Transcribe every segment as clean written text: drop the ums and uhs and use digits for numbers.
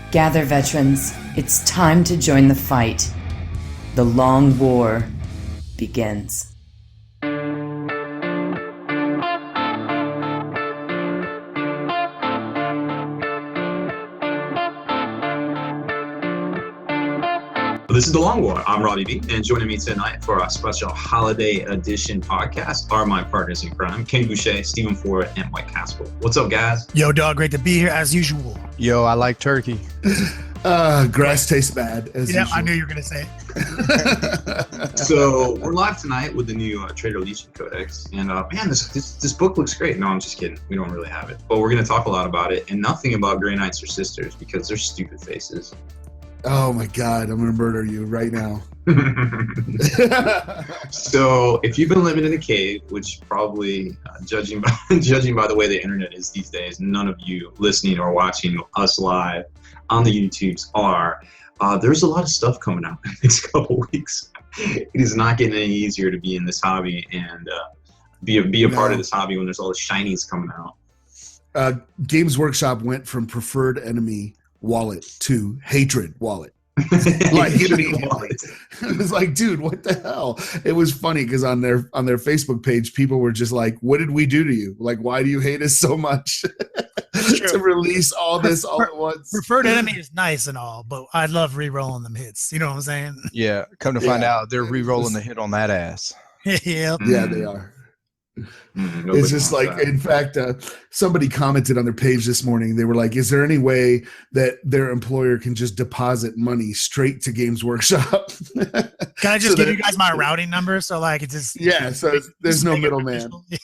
Gather, veterans. It's time to join the fight. The long war begins. This is The Long War. I'm Roddy B, and joining me tonight for our special holiday edition podcast are my partners in crime, Ken Boucher, Stephen Ford, and Mike Caspel. What's up, guys? Yo, dog, great to be here as usual. Yo, I like turkey. Grass tastes bad, as usual. I knew you were going to say it. So we're live tonight with the new Trader Legion Codex, and man, this book looks great. No, I'm just kidding. We don't really have it, but we're going to talk a lot about it, and nothing about Grey Knights or Sisters because they're stupid faces. Oh my God, I'm going to murder you right now. So if you've been living in a cave, which probably, judging by the way the internet is these days, none of you listening or watching us live on the YouTubes are, there's a lot of stuff coming out in the next couple weeks. It is not getting any easier to be in this hobby and be a part of this hobby when there's all the shinies coming out. Games Workshop went from preferred enemy wallet to hatred wallet. Like enemy wallet. It was like, dude, what the hell? It was funny because on their Facebook page, people were just like, what did we do to you? Like, why do you hate us so much? To release all this all at once. Preferred enemy is nice and all, but I love re-rolling them hits. You know what I'm saying? Yeah, come to find out, they're re-rolling the hit on that ass. Yep. Yeah, they are. It's just like, in fact, somebody commented on their page this morning. They were like, is there any way that their employer can just deposit money straight to Games Workshop? Can I just give you guys my routing number? So like, it's just, so there's no middleman. Yeah.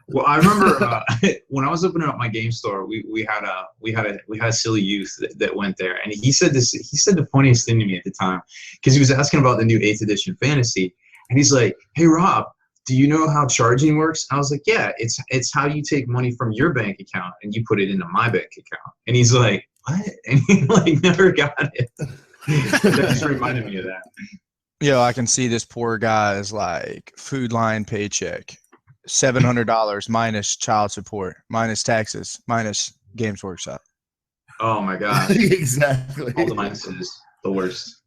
Well, I remember when I was opening up my game store, we had a silly youth that went there, and he said the funniest thing to me at the time, because he was asking about the new 8th edition fantasy, and he's like, hey Rob, do you know how charging works? I was like, yeah, it's how you take money from your bank account and you put it into my bank account. And he's like, what? And he like never got it. That just reminded me of that. Yo, I can see this poor guy's like food line paycheck, $700 minus child support, minus taxes, minus Games Workshop. Oh my God. Exactly. All the minuses, the worst.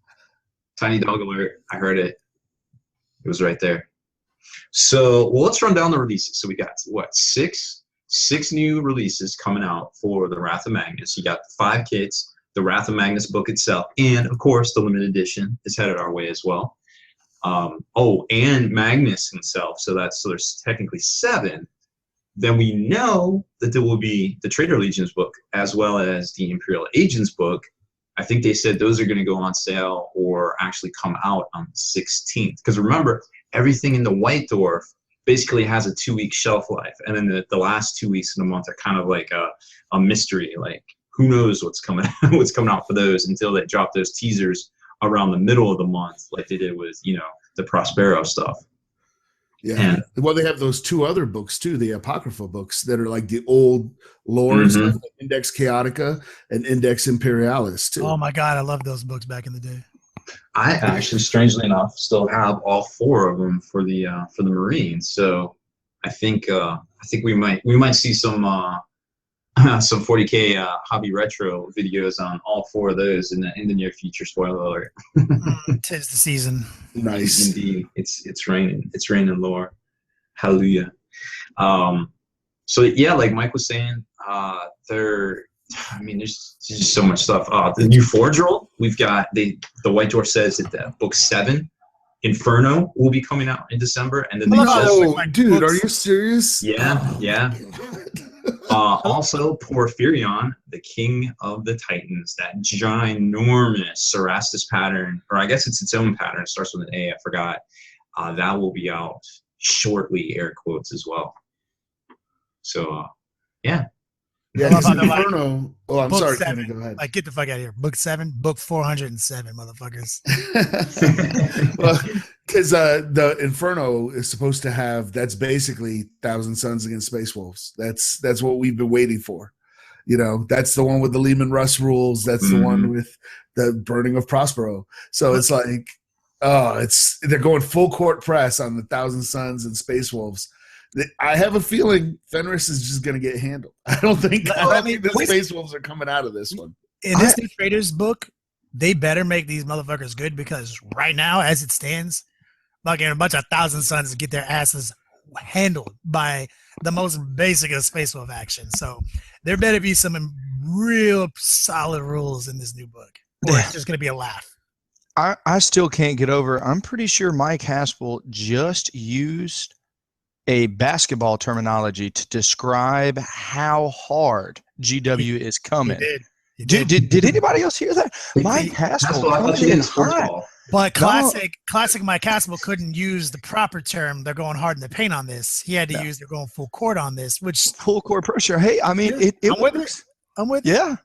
Tiny dog alert. I heard it. It was right there. So, well, let's run down the releases. So we got six new releases coming out for the Wrath of Magnus. You got the 5 kits, the Wrath of Magnus book itself, and of course the limited edition is headed our way as well. And Magnus himself. So there's technically 7. Then we know that there will be the Trader Legions book as well as the Imperial Agents book. I think they said those are going to go on sale or actually come out on the 16th. Because remember, everything in the White Dwarf basically has a 2-week shelf life. And then the last 2 weeks of the month are kind of like a mystery. Like, who knows what's coming out for those until they drop those teasers around the middle of the month, like they did with, the Prospero stuff. Yeah. Well, they have those 2 other books too, the Apocryphal books that are like the old lores, of Index Chaotica and Index Imperialis too. Oh my God, I loved those books back in the day. I actually, strangely enough, still have all 4 of them for the Marines. So I think we might see some 40K hobby retro videos on all 4 of those in the near future. Spoiler alert. 'Tis the season. Nice. Indeed, it's raining. It's raining lore. Hallelujah. So yeah, like Mike was saying, there's just so much stuff. The new Forge roll, we've got the White Dwarf says that book 7, Inferno, will be coming out in December, and then dude, are you serious? Yeah. Also, Porphyrion, the King of the Titans, that ginormous Cerastus pattern, or I guess it's its own pattern. It starts with an A. I forgot. That will be out shortly, air quotes as well. So, yeah. Yeah, Inferno. Oh, I'm sorry. 7. Go ahead. Like, get the fuck out of here. Book 7, book 407, motherfuckers. Well, because the Inferno is supposed to have, that's basically Thousand Suns against Space Wolves. That's what we've been waiting for. That's the one with the Lehman Russ rules. That's the one with the burning of Prospero. So it's like, they're going full court press on the Thousand Suns and Space Wolves. I have a feeling Fenris is just going to get handled. I don't think the Space Wolves are coming out of this one. In this new traders book, they better make these motherfuckers good, because right now, as it stands, fucking a bunch of Thousand Sons get their asses handled by the most basic of Space Wolf action. So there better be some real solid rules in this new book, or it's just going to be a laugh. I still can't get over. I'm pretty sure Mike Haspel just used a basketball terminology to describe how hard GW is coming. He did. Did anybody else hear that? Mike Haspel I thought you coming in did sports hot. ball. But classic Mike Haspel couldn't use the proper term. They're going hard in the paint on this. He had to use they're going full court on this, which Full court pressure. Hey, I mean, it I'm with works. I'm with you. Yeah.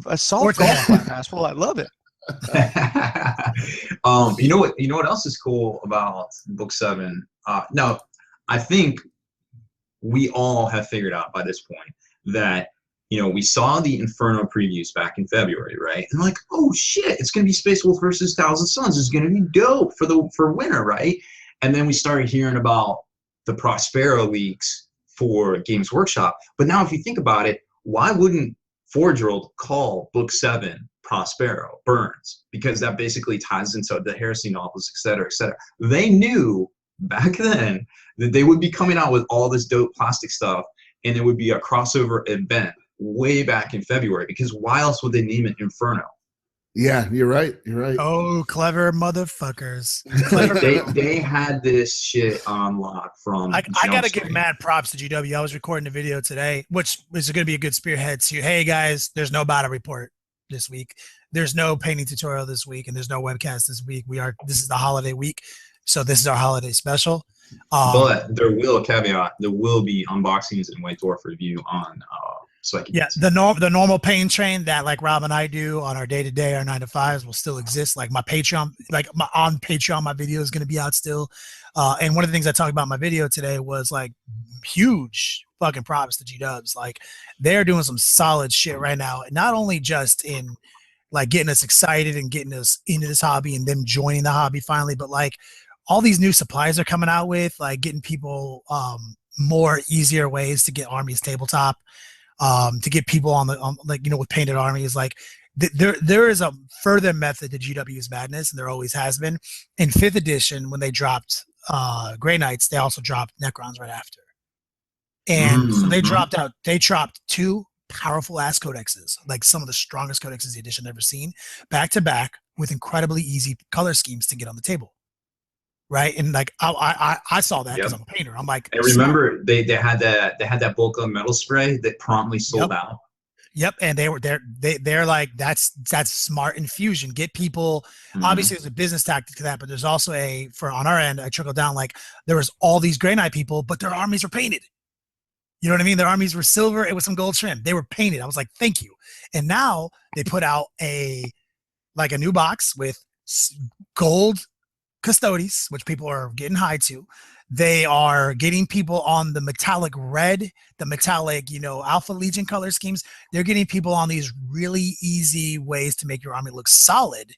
A soft golf clap, Haspel. I love it. You know what else is cool about book 7? No, I think we all have figured out by this point that, we saw the Inferno previews back in February, right? And like, oh shit, it's gonna be Space Wolf versus Thousand Sons. It's gonna be dope for winter, right? And then we started hearing about the Prospero leaks for Games Workshop. But now, if you think about it, why wouldn't Forge World call book 7 Prospero Burns? Because that basically ties into the Heresy novels, et cetera, et cetera. They knew back then that they would be coming out with all this dope plastic stuff, and it would be a crossover event way back in February, because why else would they name it Inferno? Yeah, you're right. Oh, clever motherfuckers. They had this shit on lock from I gotta give mad props to GW. I was recording a video today, which is going to be a good spearhead to, hey guys, there's no battle report this week. There's no painting tutorial this week, and there's no webcast this week. This is the holiday week, so this is our holiday special. But there will be unboxings and White Dwarf review on Spikey Bits. The normal pain train that like Rob and I do on our day-to-day, our 9-to-5s will still exist. Like my Patreon, on Patreon, my video is going to be out still. And one of the things I talked about in my video today was like huge fucking props to G-Dubs. Like they're doing some solid shit right now. Not only just in like getting us excited and getting us into this hobby and them joining the hobby finally, but like all these new supplies are coming out with, like getting people more easier ways to get armies tabletop. To get people on with painted armies, like there is a further method to GW's madness, and there always has been. In 5th edition, when they dropped Grey Knights, they also dropped Necrons right after, and so they dropped 2 powerful ass codexes, like some of the strongest codexes the edition ever seen, back to back with incredibly easy color schemes to get on the table. Right, and like I saw that because I'm a painter. I'm like, I remember they had that bulk of metal spray that promptly sold out. Yep, and they're like that's smart infusion. Get people. Obviously, there's a business tactic to that, but there's also on our end, I trickled down like there was all these Grey Knight people, but their armies were painted. You know what I mean? Their armies were silver. It was some gold trim. They were painted. I was like, thank you. And now they put out a new box with gold Custodes, which people are getting high to. They are getting people on the metallic red, the metallic, Alpha Legion color schemes. They're getting people on these really easy ways to make your army look solid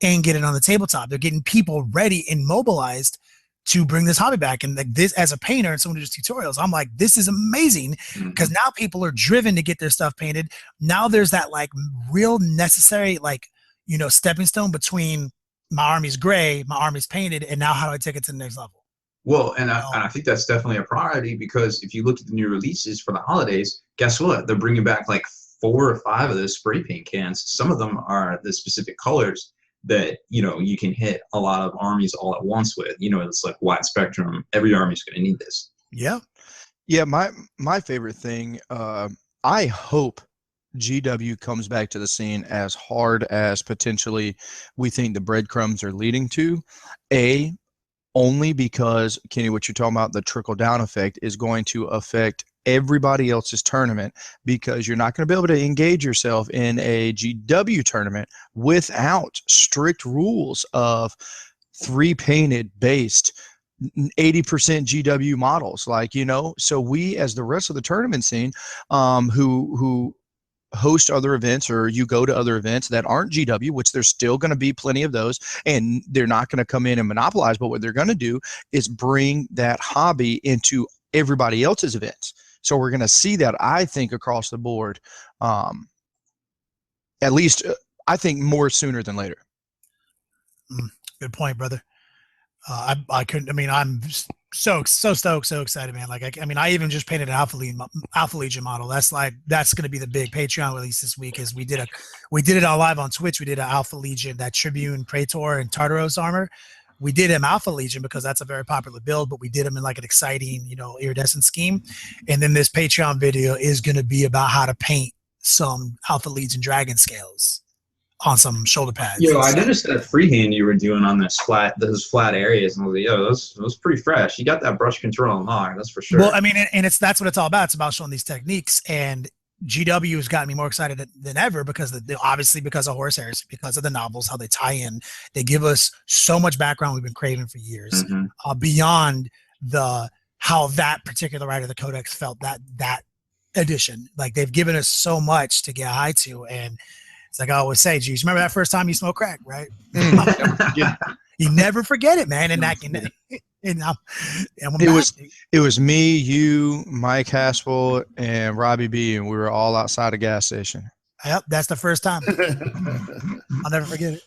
and get it on the tabletop. They're getting people ready and mobilized to bring this hobby back. And like this, as a painter and someone who does tutorials, I'm like, this is amazing, because now people are driven to get their stuff painted. Now there's that like real necessary stepping stone between my army's gray, my army's painted, and now how do I take it to the next level? Well, and I think that's definitely a priority, because if you look at the new releases for the holidays, guess what? They're bringing back like 4 or 5 of those spray paint cans. Some of them are the specific colors that, you can hit a lot of armies all at once with. It's like wide spectrum. Every army's going to need this. Yeah. Yeah, my favorite thing, I hope GW comes back to the scene as hard as potentially we think the breadcrumbs are leading to. Only because, Kenny, what you're talking about, the trickle-down effect is going to affect everybody else's tournament, because you're not going to be able to engage yourself in a GW tournament without strict rules of 3 painted based 80% GW models. So we, as the rest of the tournament scene, who host other events, or you go to other events that aren't GW, which there's still going to be plenty of those, and they're not going to come in and monopolize, but what they're going to do is bring that hobby into everybody else's events. So we're going to see that, I think, across the board. at least I think more sooner than later. Good point, brother. I couldn't. I mean, I'm so stoked, so excited, man. Like, I mean, I even just painted an Alpha Legion model. That's going to be the big Patreon release this week. Is we did it all live on Twitch. We did an Alpha Legion, that Tribune, Praetor, and Tartaros armor. We did him Alpha Legion because that's a very popular build, but we did him in like an exciting, iridescent scheme. And then this Patreon video is going to be about how to paint some Alpha Legion dragon scales on some shoulder pads. I noticed that freehand you were doing on those flat areas, and I was like, those pretty fresh. You got that brush control unlocked, that's for sure. Well, I mean, and that's what it's all about. It's about showing these techniques, and GW has gotten me more excited than ever because obviously because of Horus Heresy, because of the novels, how they tie in. They give us so much background we've been craving for years, beyond how that particular writer of the Codex felt that edition. Like, they've given us so much to get high to, and it's like I always say, geez, remember that first time you smoked crack, right? Yeah. You never forget it, man. And that can, it was me, you, Mike Haspel, and Robbie B, and we were all outside a gas station. Yep, that's the first time. I'll never forget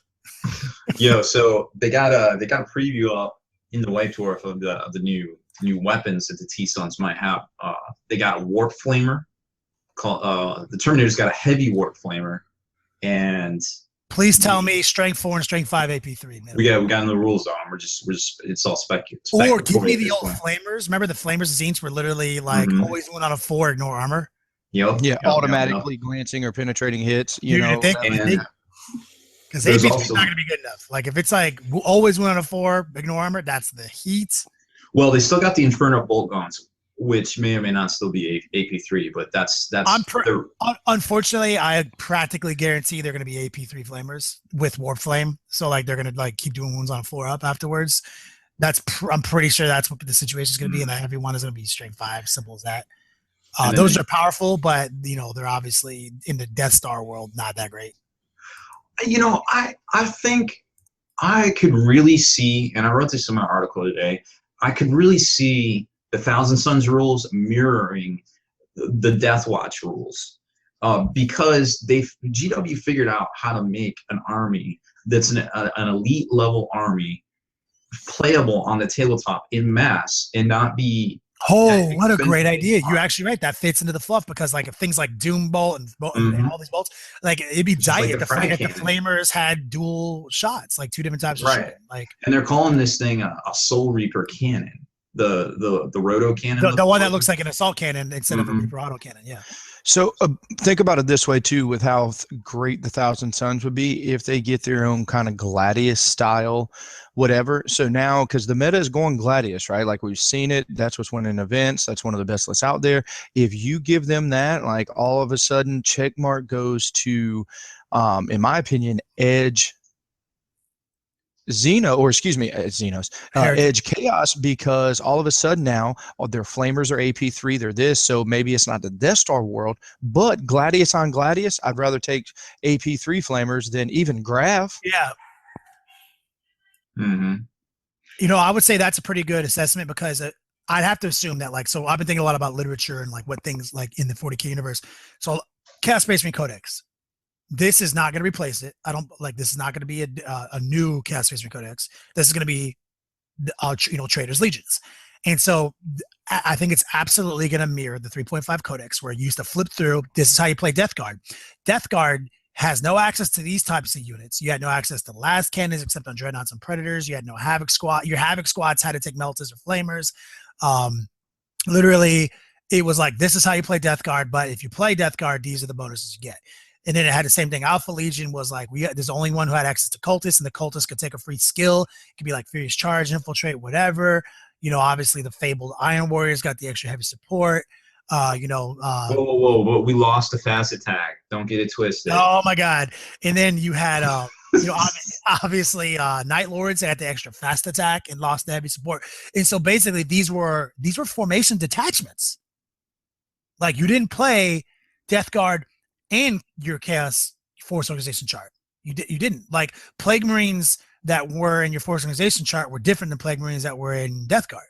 it. So they got a preview up in the white dwarf of the new weapons that the T-Sons might have. They got a warp flamer. The Terminator's got a heavy warp flamer. And please tell me strength 4 and strength 5 AP3. Man. We got in the rules on. We're just it's all speculative. Or give me the old flamers. Remember the flamers Zines were literally like always went on a 4, ignore armor. Automatically glancing or penetrating hits. Because AP3 is not going to be good enough. Like if it's like always went on a 4, ignore armor, that's the heat. Well, they still got the Inferno bolt guns, which may or may not still be AP3, but that's. Unfortunately, I practically guarantee they're going to be AP3 flamers with warp flame. So like they're going to like keep doing wounds on 4 up afterwards. I'm pretty sure that's what the situation is going to be, and that everyone is going to be strength 5. Simple as that. Those are powerful, but they're obviously in the Death Star world not that great. I think I could really see, and I wrote this in my article today. I could really see the Thousand Suns rules mirroring the Death Watch rules, because GW figured out how to make an army that's an elite level army playable on the tabletop in mass and not be. Oh, what a great idea! You're actually right. That fits into the fluff because like if things like Doom Bolt and all these bolts, like it'd be giant if the Flamers had dual shots, like 2 different types of shit. Like, and they're calling this thing a Soul Reaper cannon. The roto cannon, the one that looks like an assault cannon instead of a Reaper auto cannon. Yeah. So think about it this way too, with how great the Thousand Suns would be if they get their own kind of Gladius style, whatever. So now, because the meta is going Gladius, right? Like we've seen it. That's what's winning events. That's one of the best lists out there. If you give them that, like all of a sudden, checkmark goes to, in my opinion, Edge. Edge Chaos, because all of a sudden now their flamers are AP3, they're this, so maybe it's not the Death Star world, but Gladius on Gladius, I'd rather take AP3 flamers than even Graph. Yeah. I would say that's a pretty good assessment because I'd have to assume that so I've been thinking a lot about literature and like what things like in the 40K universe. So Chaos Space Marine Codex. This is not going to replace it. This is not going to be a new Chaos Space Marine Codex. This is going to be, Traitors Legions. And so I think it's absolutely going to mirror the 3.5 Codex where you used to flip through. This is how you play Death Guard. Death Guard has no access to these types of units. You had no access to last cannons except on Dreadnoughts and Predators. You had no Havoc Squad. Your Havoc Squads had to take Meltas or Flamers. Literally, it was like, this is how you play Death Guard, but if you play Death Guard, these are the bonuses you get. And then it had the same thing. Alpha Legion was like, there's the only one who had access to Cultists, and the Cultists could take a free skill. It could be like Furious Charge, Infiltrate, whatever. Obviously the fabled Iron Warriors got the extra heavy support. Whoa, we lost the fast attack. Don't get it twisted. Oh my God. And then you had, obviously Night Lords had the extra fast attack and lost the heavy support. And so basically these were formation detachments. Like you didn't play Death Guard and your Chaos Force Organization chart. You didn't. Like Plague Marines that were in your Force Organization chart were different than Plague Marines that were in Death Guard.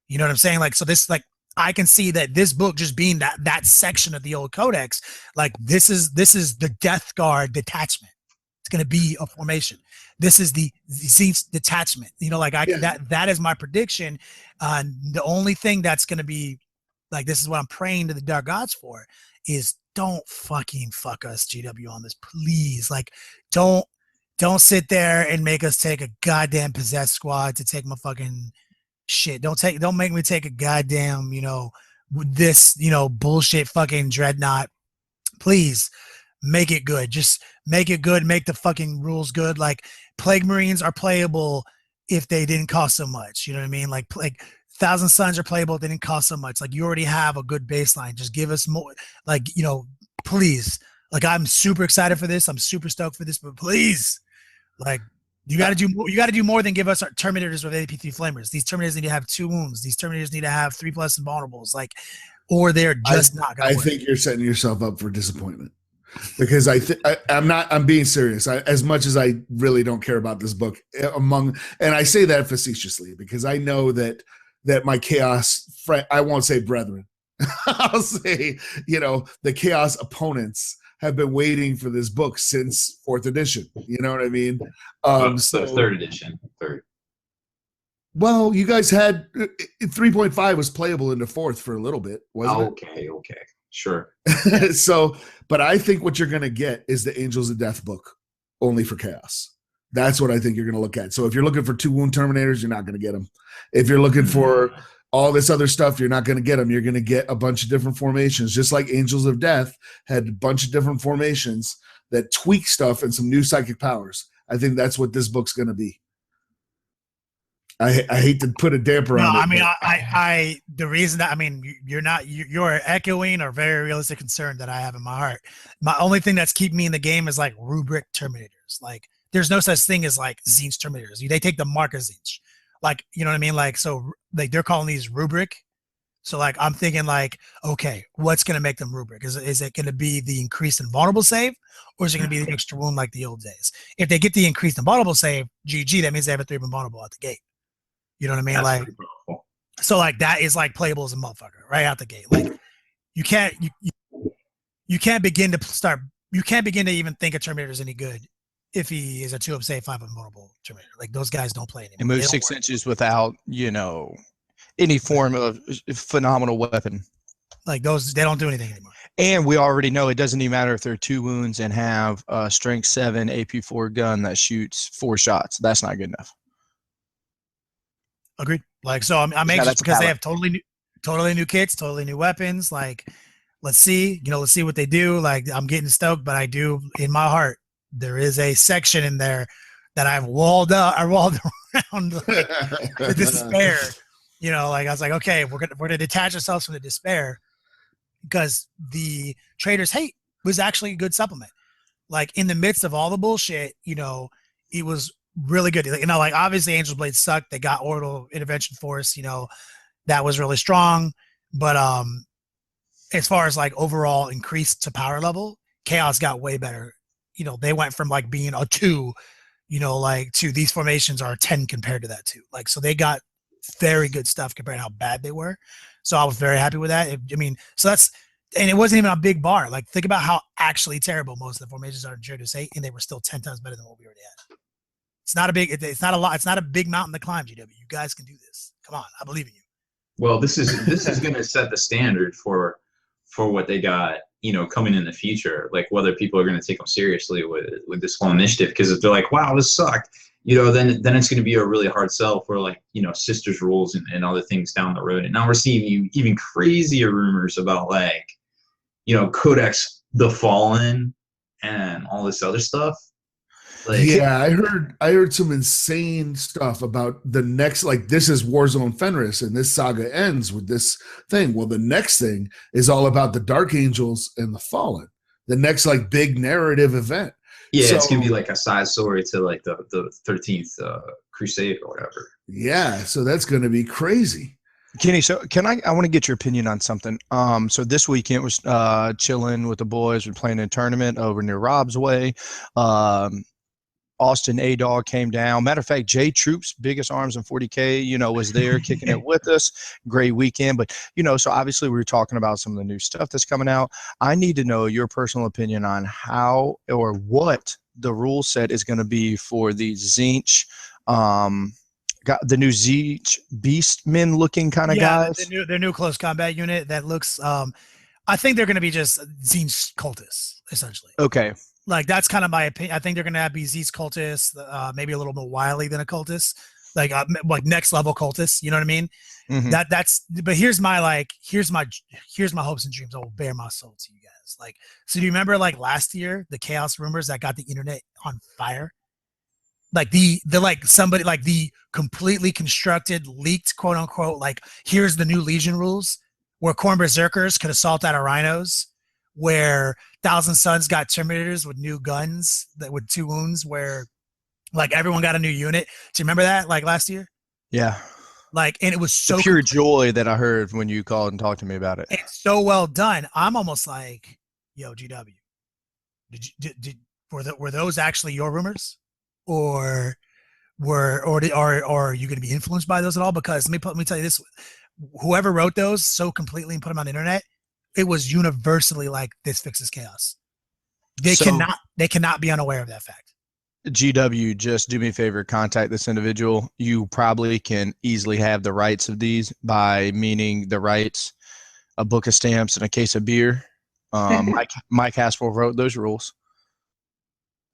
You know what I'm saying? Like, so this, like, I can see that this book just being that section of the old codex, like this is the Death Guard detachment. It's going to be a formation. This is the Zenith detachment. You know, like that is my prediction. The only thing that's going to be like, this is what I'm praying to the dark gods for, is don't fucking fuck us, GW, on this, please. Like, don't sit there and make us take a goddamn possessed squad to take my fucking shit. Don't make me take a goddamn, you know, this, you know, bullshit fucking dreadnought. Please make it good. Just make it good. Make the fucking rules good. Plague Marines are playable if they didn't cost so much. You know what I mean? Like Thousand Suns are playable if they didn't cost so much. You already have a good baseline. Just give us more. You know, please. I'm super excited for this. I'm super stoked for this, but please, you got to do more. You got to do more than give us our Terminators with AP3 Flamers. These Terminators need to have 2 wounds. These Terminators need to have 3+ invulnerables. Or they're just not going to work. I think you're setting yourself up for disappointment, because I'm being serious. As much as I really don't care about this book, and I say that facetiously because I know that my chaos friend, I won't say brethren, I'll say, you know, the chaos opponents have been waiting for this book since 4th edition. You know what I mean? So 3rd edition. Well, you guys had 3.5 was playable into 4th for a little bit, wasn't it? Okay, sure. So, but I think what you're going to get is the Angels of Death book, only for chaos. That's what I think you're going to look at. So if you're looking for 2 wound Terminators, you're not going to get them. If you're looking for all this other stuff, you're not going to get them. You're going to get a bunch of different formations, just like Angels of Death had a bunch of different formations that tweak stuff and some new psychic powers. I think that's what this book's going to be. I hate to put a damper on it. I mean, I the reason that, I mean, you're echoing a very realistic concern that I have in my heart. My only thing that's keeping me in the game is rubric Terminators. There's no such thing as Zinch Terminators. They take the mark of Zinch. You know what I mean? So they're calling these rubric. So I'm thinking okay, what's going to make them rubric? Is it going to be the increased invulnerable save, or is it going to be the extra wound like the old days? If they get the increased invulnerable save, GG, that means they have a 3 invulnerable at the gate. You know what I mean? So that is playable as a motherfucker right out the gate. You can't begin to even think a Terminator is any good if he is a 2 of save, 5 invulnerable Terminator. Those guys don't play anymore. And moves 6 inches without, any form of phenomenal weapon. Those, they don't do anything anymore. And we already know it doesn't even matter if they're 2 wounds and have a strength 7 AP4 gun that shoots 4 shots. That's not good enough. Agreed. So I'm anxious because they have totally new kits, totally new weapons. Let's see what they do. I'm getting stoked, but I do, in my heart, there is a section in there that I walled around the despair. I was okay, we're gonna detach ourselves from the despair, because the Trader's Hate was actually a good supplement. In the midst of all the bullshit, it was really good. Obviously Angel's Blade sucked. They got Orbital Intervention Force, that was really strong. But as far as overall increase to power level, Chaos got way better. They went from being a 2, to these formations are a 10 compared to that 2. So they got very good stuff compared to how bad they were. So I was very happy with that. And it wasn't even a big bar. Think about how actually terrible most of the formations are in Trader's 8, and they were still 10 times better than what we already had. It's not a big, it's not a lot. It's not a big mountain to climb, GW. You guys can do this. Come on. I believe in you. Well, this is going to set the standard for what they got, coming in the future. Whether people are going to take them seriously with this whole initiative, because if they're wow, this sucked, then it's going to be a really hard sell for sisters rules and other things down the road. And now we're seeing even crazier rumors about Codex the Fallen and all this other stuff. Yeah, I heard some insane stuff about the next, this is Warzone Fenris, and this saga ends with this thing. Well, the next thing is all about the Dark Angels and the Fallen. The next big narrative event. Yeah, so, it's gonna be a side story to the 13th Crusade or whatever. Yeah, so that's gonna be crazy. Kenny, so I want to get your opinion on something. So this weekend was chilling with the boys. We're playing a tournament over near Rob's Way. Austin A-Dog came down. Matter of fact, J Troops, biggest arms in 40K, was there kicking it with us. Great weekend. But, so obviously we were talking about some of the new stuff that's coming out. I need to know your personal opinion on how or what the rule set is going to be for the Zinch, got the new Zinch Beastmen looking kind of guys. Their new close combat unit that looks, I think they're going to be just Zinch cultists, essentially. Okay. Like, that's kind of my opinion. I think they're going to be Zinch cultists, maybe a little more wily than a cultist, like next level cultists. You know what I mean? Mm-hmm. But here's my hopes and dreams. I will bare my soul to you guys. Like, so do you remember like last year, the chaos rumors that got the internet on fire? Like the completely constructed, leaked, quote unquote, like, here's the new Legion rules where Khorne Berserkers could assault out of rhinos, where Thousand Suns got Terminators with new guns with 2 wounds, where like everyone got a new unit. Do you remember that, like, last year? Yeah. Like, and it was so the pure joy that I heard when you called and talked to me about it. It's so well done. I'm almost like, yo, GW, were those actually your rumors? Or are you going to be influenced by those at all? Because let me tell you this: whoever wrote those so completely and put them on the internet, it was universally like, this fixes chaos. They cannot be unaware of that fact. GW, just do me a favor, contact this individual. You probably can easily have the rights of these, by meaning the rights, a book of stamps and a case of beer. Mike Haspel wrote those rules.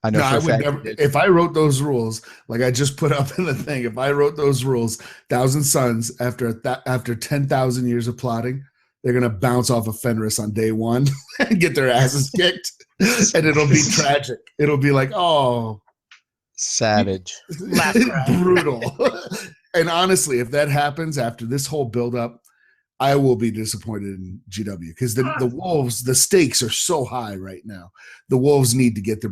I know. No, I would never. If I wrote those rules, like I just put up in the thing, if I wrote those rules, Thousand Suns, after 10,000 years of plotting, they're gonna bounce off of Fenris on day one and get their asses kicked, and it'll be tragic. It'll be like, oh, savage, brutal. And honestly, if that happens after this whole buildup, I will be disappointed in GW, because the Wolves, the stakes are so high right now. The Wolves need to get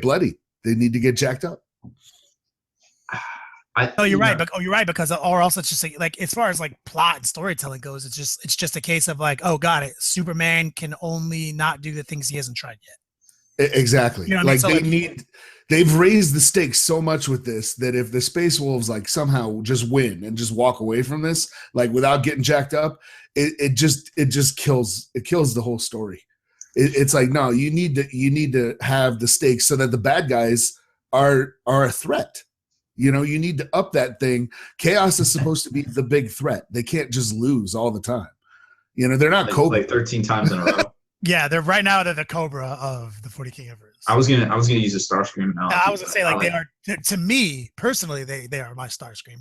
bloody. They need to get jacked up. You're right. Because, or also it's just like as far as like plot and storytelling goes, it's just a case of like, oh, got it. Superman can only not do the things he hasn't tried yet. Exactly. You know what I mean? They've raised the stakes so much with this that if the Space Wolves like somehow just win and just walk away from this, like without getting jacked up, it just kills the whole story. It's like, no, you need to have the stakes so that the bad guys are a threat. You need to up that thing. Chaos is supposed to be the big threat. They can't just lose all the time. They're not Cobra. Like 13 times in a row. Yeah, they're the Cobra of the 40K universe. I was gonna use a Starscream analogy. I was gonna say, like, they are, to me personally, they are my Starscream.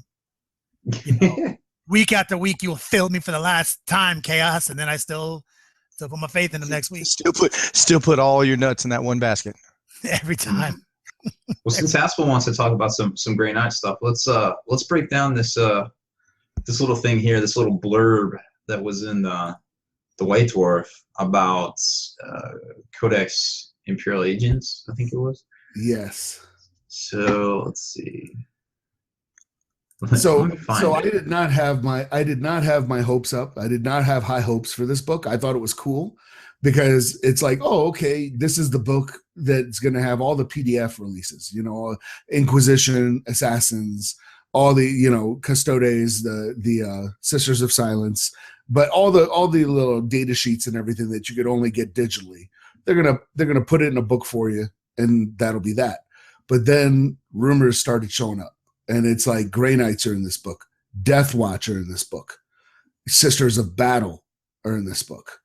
Week after week, you will fail me for the last time, Chaos, and then I still put my faith in them next week. Still put all your nuts in that one basket every time. Well, since Haspel wants to talk about some Grey Knight stuff, let's break down this little thing here, this little blurb that was in the White Dwarf about Codex Imperial Agents, I think it was. Yes. So let's see. So I did not have my hopes up. I did not have high hopes for this book. I thought it was cool because it's like, oh, okay, this is the book that's going to have all the PDF releases, Inquisition, Assassins, all the, Custodes, the Sisters of Silence, but all the little data sheets and everything that you could only get digitally, they're gonna put it in a book for you, and that'll be that. But then rumors started showing up, and it's like Grey Knights are in this book, Death Watch are in this book, Sisters of Battle are in this book,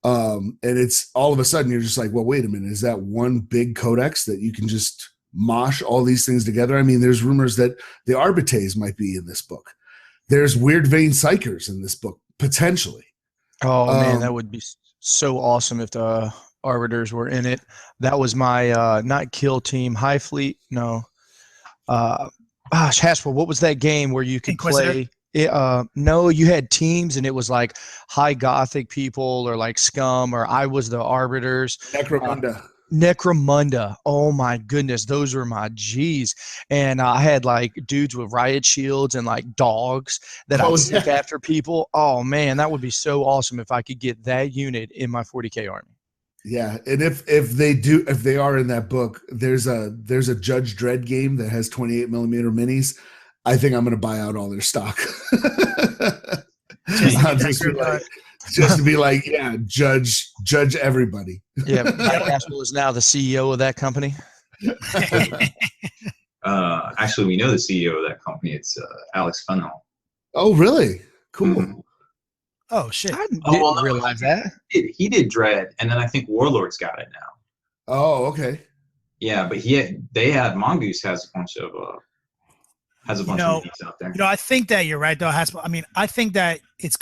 and it's all of a sudden you're just like, well, wait a minute, is that one big codex that you can just mosh all these things together? I mean, there's rumors that the Arbites might be in this book. There's Weird Vein Psychers in this book, potentially. Oh, man, that would be so awesome if the Arbiters were in it. That was my not kill team, High Fleet. No. Haspel, what was that game where you could Inquisitor? play? No, you had teams, and it was like high Gothic people or like Scum, or I was the Arbiters. Necromunda. Oh my goodness, those were my G's. And I had like dudes with riot shields and like dogs that I'd stick after people. Oh man, that would be so awesome if I could get that unit in my 40K army. Yeah, and if they are in that book, there's a Judge Dredd game that has 28 millimeter minis. I think I'm going to buy out all their stock. Just to be like, yeah, judge everybody. Yeah, Mike Caswell is now the CEO of that company. Actually, we know the CEO of that company. It's Alex Fennell. Oh, really? Cool. Mhm. Oh shit! I didn't realize that. He did Dread, and then I think Warlord's got it now. Oh, okay. Yeah, but Mongoose has a bunch of of these out there. I think that you're right though. I think that it's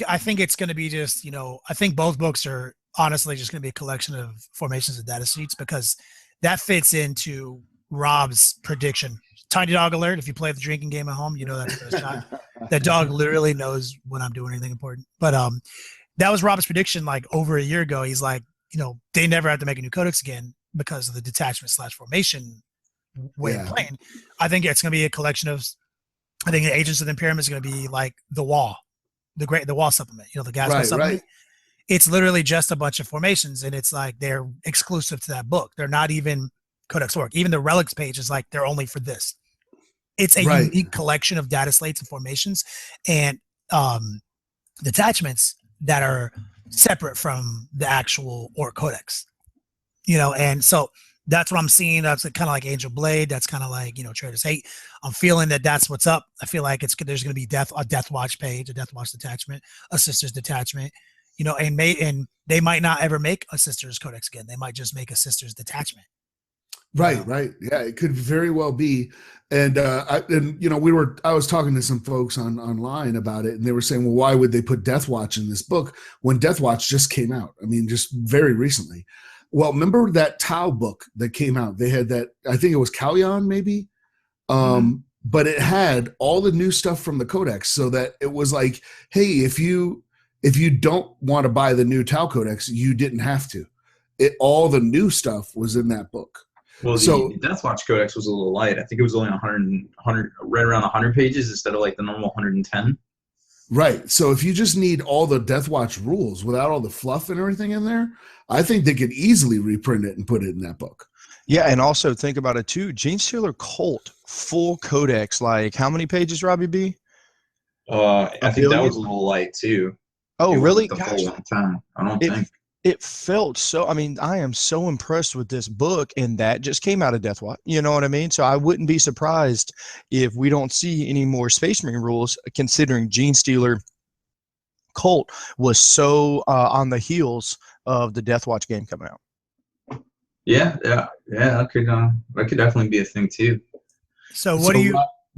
going to be just, I think both books are honestly just going to be a collection of formations and data sheets, because that fits into Rob's prediction. Tiny dog alert. If you play the drinking game at home, that's the first shot. That dog literally knows when I'm doing anything important. But that was Rob's prediction like over a year ago. He's like, they never have to make a new codex again because of the detachment / formation way of playing. I think it's going to be a collection of, I think the Agents of the Imperium is going to be like the Wall supplement, the Gaswell supplement. Right. It's literally just a bunch of formations, and it's like they're exclusive to that book. They're not even Codex work. Even the relics page is like they're only for this. It's a unique collection of data slates and formations and detachments that are separate from the actual Orc Codex. And so that's what I'm seeing. That's kind of like Angel Blade. That's kind of like, Trader's Hate. I'm feeling that that's what's up. I feel like there's going to be a Death Watch page, a Death Watch detachment, a Sisters detachment, and they might not ever make a Sisters Codex again. They might just make a Sisters detachment. Right. Yeah, it could very well be. And I was talking to some folks online about it, and they were saying, well, why would they put Death Watch in this book when Death Watch just came out? I mean, just very recently. Well, remember that Tau book that came out? They had that, I think it was Kalyan maybe. But it had all the new stuff from the Codex, so that it was like, hey, if you don't want to buy the new Tau Codex, you didn't have to. All the new stuff was in that book. Well, the Death Watch Codex was a little light. I think it was only 100, right around 100 pages instead of like the normal 110. Right. So if you just need all the Death Watch rules without all the fluff and everything in there, I think they could easily reprint it and put it in that book. Yeah, and also think about it too. Gene Stealer Cult full codex, like how many pages, Robbie B? I think that was a little light too. Oh, really? The full one time. I don't think. It felt so. I mean, I am so impressed with this book, and that just came out of Death Watch. You know what I mean? So I wouldn't be surprised if we don't see any more Space Marine rules, considering Gene Stealer Cult was so on the heels of the Death Watch game coming out. Yeah. That could definitely be a thing too. So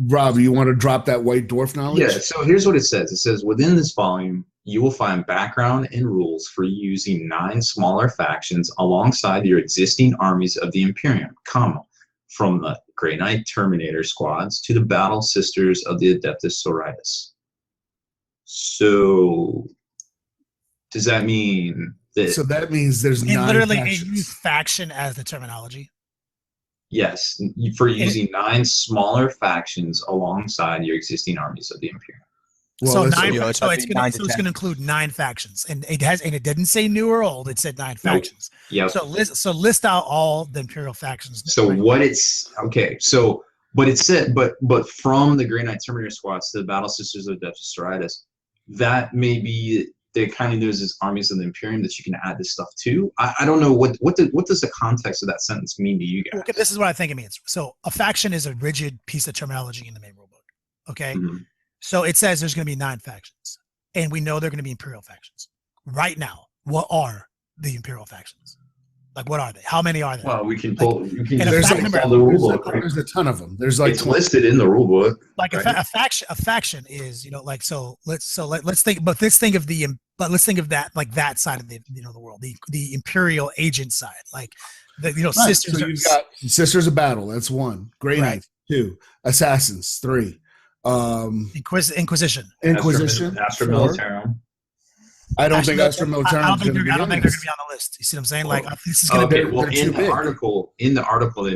Rob, you want to drop that White Dwarf knowledge? Yeah. So here's what it says. It says within this volume, you will find background and rules for using 9 smaller factions alongside your existing armies of the Imperium, from the Grey Knight Terminator squads to the Battle Sisters of the Adeptus Sororitas. So, does that mean that? So that means there's 9 literally factions. they use faction as the terminology. Yes, for using 9 smaller factions alongside your existing armies of the Imperium. Well, it's going to include 9 factions, and it didn't say new or old. It said 9 factions. Yeah. So list out all the Imperial factions. So what it's okay. So but it said but from the Grey Knight Terminator squads to the Battle Sisters of the Adeptus Sororitas, that may be they kind of knows as armies of the Imperium that you can add this stuff to. I don't know what does the context of that sentence mean to you guys? Okay, this is what I think it means. So a faction is a rigid piece of terminology in the main rulebook. Okay. Mm-hmm. So it says there's going to be 9 factions, and we know they're going to be Imperial factions. Right now, what are the Imperial factions? Like, what are they? How many are there? Well, we can pull. There's a ton of them. There's like it's listed in the rule book. Like right? a faction is like let's think. But let's think of that like that side of the the world, the Imperial agent side, like the right. sisters. So you've got Sisters of Battle. That's 1. Grey Knights 2. Assassins 3. Inquisition. Astra Militarum. I don't think Astra Militarum. I don't think they're going to be on the list. You see what I'm saying? Like this is going to be. Well, in the article they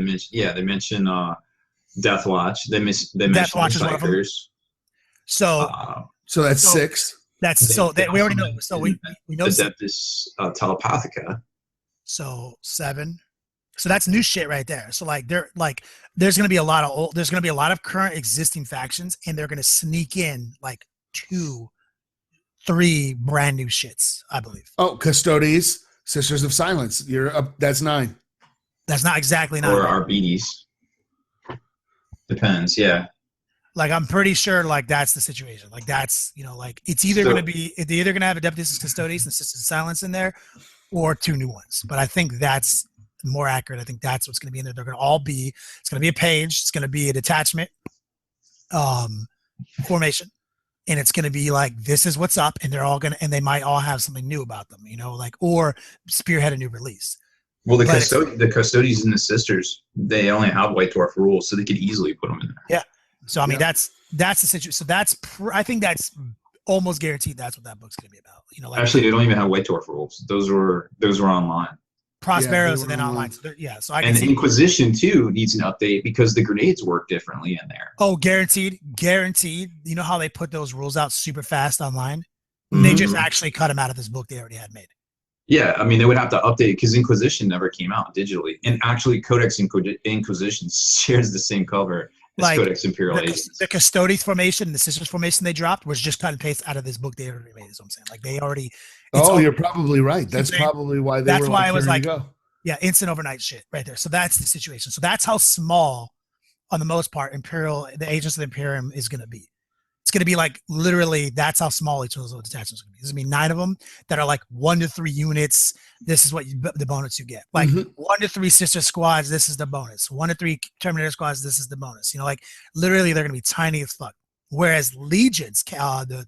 mention Death Watch. They mention Death Watch is one of them. So that's 6. We already know. So we know Adeptus Telepathica. So 7. So that's new shit right there. So like there's gonna be a lot of current existing factions, and they're gonna sneak in like 2, 3 brand new shits, I believe. Oh, Custodes, Sisters of Silence. You're up. That's 9. That's not exactly 9. Or our beaties. Depends, yeah. Like I'm pretty sure like that's the situation. Like that's, you know, like it's either gonna be they're either gonna have Adeptus Custodes and Sisters of Silence in there, or 2 new ones. But I think that's more accurate. I think that's what's gonna be in there. They're gonna all be, it's gonna be a page, it's gonna be a detachment formation, and it's gonna be like this is what's up, and they're all gonna, and they might all have something new about them, you know, like, or spearhead a new release. Well, the Custodies and the Sisters, they only have White Dwarf rules, so they could easily put them in there. Yeah. So I mean, that's the situation. So that's I think that's almost guaranteed. That's what that book's gonna be about. You know, like actually, they don't even have White Dwarf rules. Those were online. Prosperos and then online. So so I can and see Inquisition too needs an update because the grenades work differently in there. Oh, guaranteed. You know how they put those rules out super fast online? Mm-hmm. They just actually cut them out of this book they already had made. Yeah, I mean, they would have to update because Inquisition never came out digitally. And actually, Codex Inquisition shares the same cover as like Codex Imperial Agents. The Custodes formation and the Sisters formation they dropped was just cut and paste out of this book they already made, is what I'm saying. Like, they already... you're probably right. That's probably why they That's were why I was like, go. Yeah, instant overnight shit right there. So that's the situation. So that's how small, on the most part, the Agents of the Imperium is going to be. It's going to be like literally, that's how small each of those little detachments are going to be. There's going to be 9 of them that are like 1 to 3 units. This is what the bonus you get. Like 1 to 3 sister squads, this is the bonus. 1 to 3 Terminator squads, this is the bonus. You know, like literally they're going to be tiny as fuck. Whereas legions, the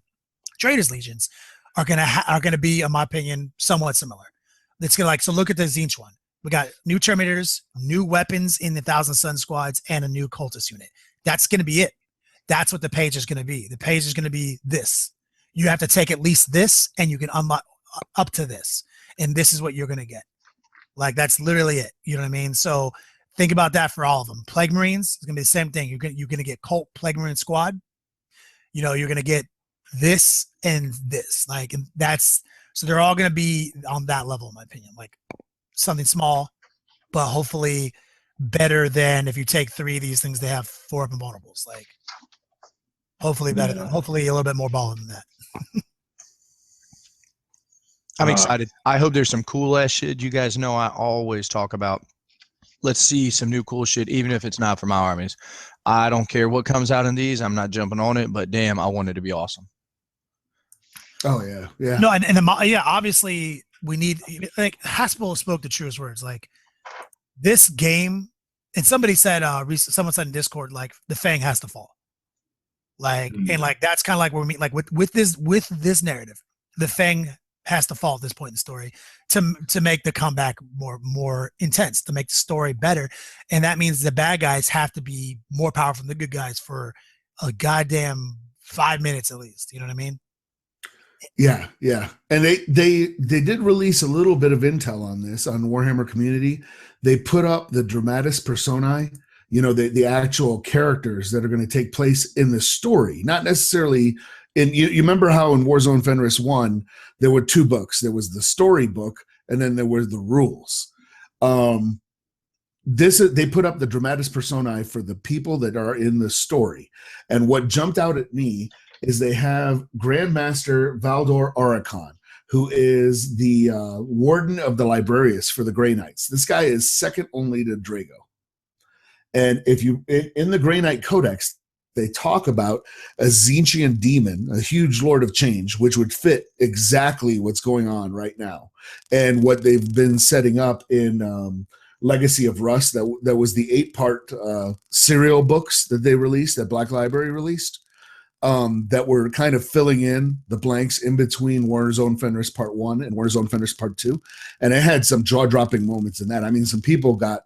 Traders Legions, are going to be, in my opinion, somewhat similar. It's going to so look at the Zinch one. We got new Terminators, new weapons in the Thousand Sun squads, and a new Cultist unit. That's going to be it. That's what the page is going to be. The page is going to be this. You have to take at least this, and you can unlock up to this. And this is what you're going to get. Like, that's literally it. You know what I mean? So think about that for all of them. Plague Marines is going to be the same thing. You're going to get Cult Plague Marine Squad. You know, you're going to get this and this. Like, and that's, so they're all going to be on that level, in my opinion. Like, something small, but hopefully better than if you take 3 of these things, they have 4 up invulnerables. Like, hopefully better than, hopefully a little bit more baller than that. I'm excited. I hope there's some cool ass shit. You guys know I always talk about, let's see some new cool shit, even if it's not for my armies. I don't care what comes out in these. I'm not jumping on it, but damn, I want it to be awesome. Oh yeah, yeah. No, and obviously we need, like, Haspel spoke the truest words. Like, this game, and somebody said, someone said in Discord, like, the Fang has to fall. Like, and like that's kind of like where we meet, like with this narrative, the Fang has to fall at this point in the story to make the comeback more intense, to make the story better. And that means the bad guys have to be more powerful than the good guys for a goddamn 5 minutes at least. You know what I mean? Yeah, yeah. And they did release a little bit of intel on this on Warhammer Community. They put up the dramatis personae, you know, the actual characters that are going to take place in the story, not necessarily in, you remember how in Warzone Fenris 1, there were 2 books. There was the story book, and then there were the rules. They put up the dramatis personae for the people that are in the story. And what jumped out at me is they have Grandmaster Valdor Auricon, who is the warden of the Librarius for the Grey Knights. This guy is second only to Drago. And if you, in the Grey Knight Codex, they talk about a Zinchian demon, a huge lord of change, which would fit exactly what's going on right now. And what they've been setting up in Legacy of Rust, that was the 8-part serial books that they released, that Black Library released, that were kind of filling in the blanks in between Warzone Fenris Part 1 and Warzone Fenris Part 2. And it had some jaw-dropping moments in that. I mean, some people got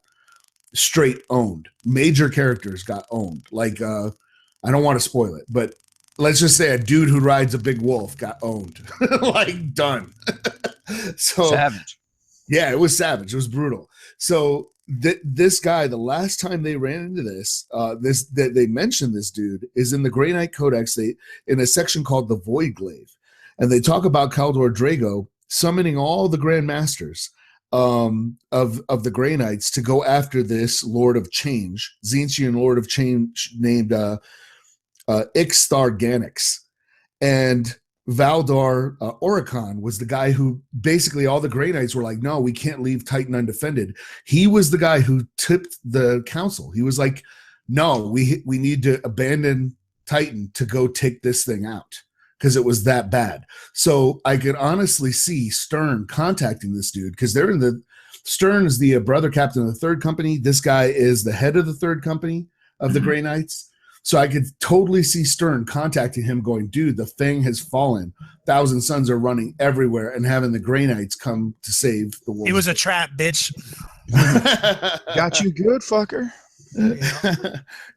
straight owned. Major characters got owned. Like, I don't want to spoil it, but let's just say a dude who rides a big wolf got owned. Like, done. So savage. Yeah, it was savage. It was brutal. So this guy, the last time they ran into this, they mentioned this dude is in the Grey Knight Codex. They in a section called the Void Glaive, and they talk about Kaldor Drago summoning all the Grand Masters of the Grey Knights to go after this Lord of Change, Tzeentchian Lord of Change named Ixthar Ganix. And Valdar Oricon was the guy who basically all the Grey Knights were like, no, we can't leave Titan undefended. He was the guy who tipped the council. He was like, no, we need to abandon Titan to go take this thing out because it was that bad. So I could honestly see Stern contacting this dude because they're in the Stern is the brother captain of the third company. This guy is the head of the third company of the Grey Knights. So I could totally see Stern contacting him going, dude, the thing has fallen. Thousand Sons are running everywhere and having the Grey Knights come to save the world. It was a trap, bitch. Got you good, fucker.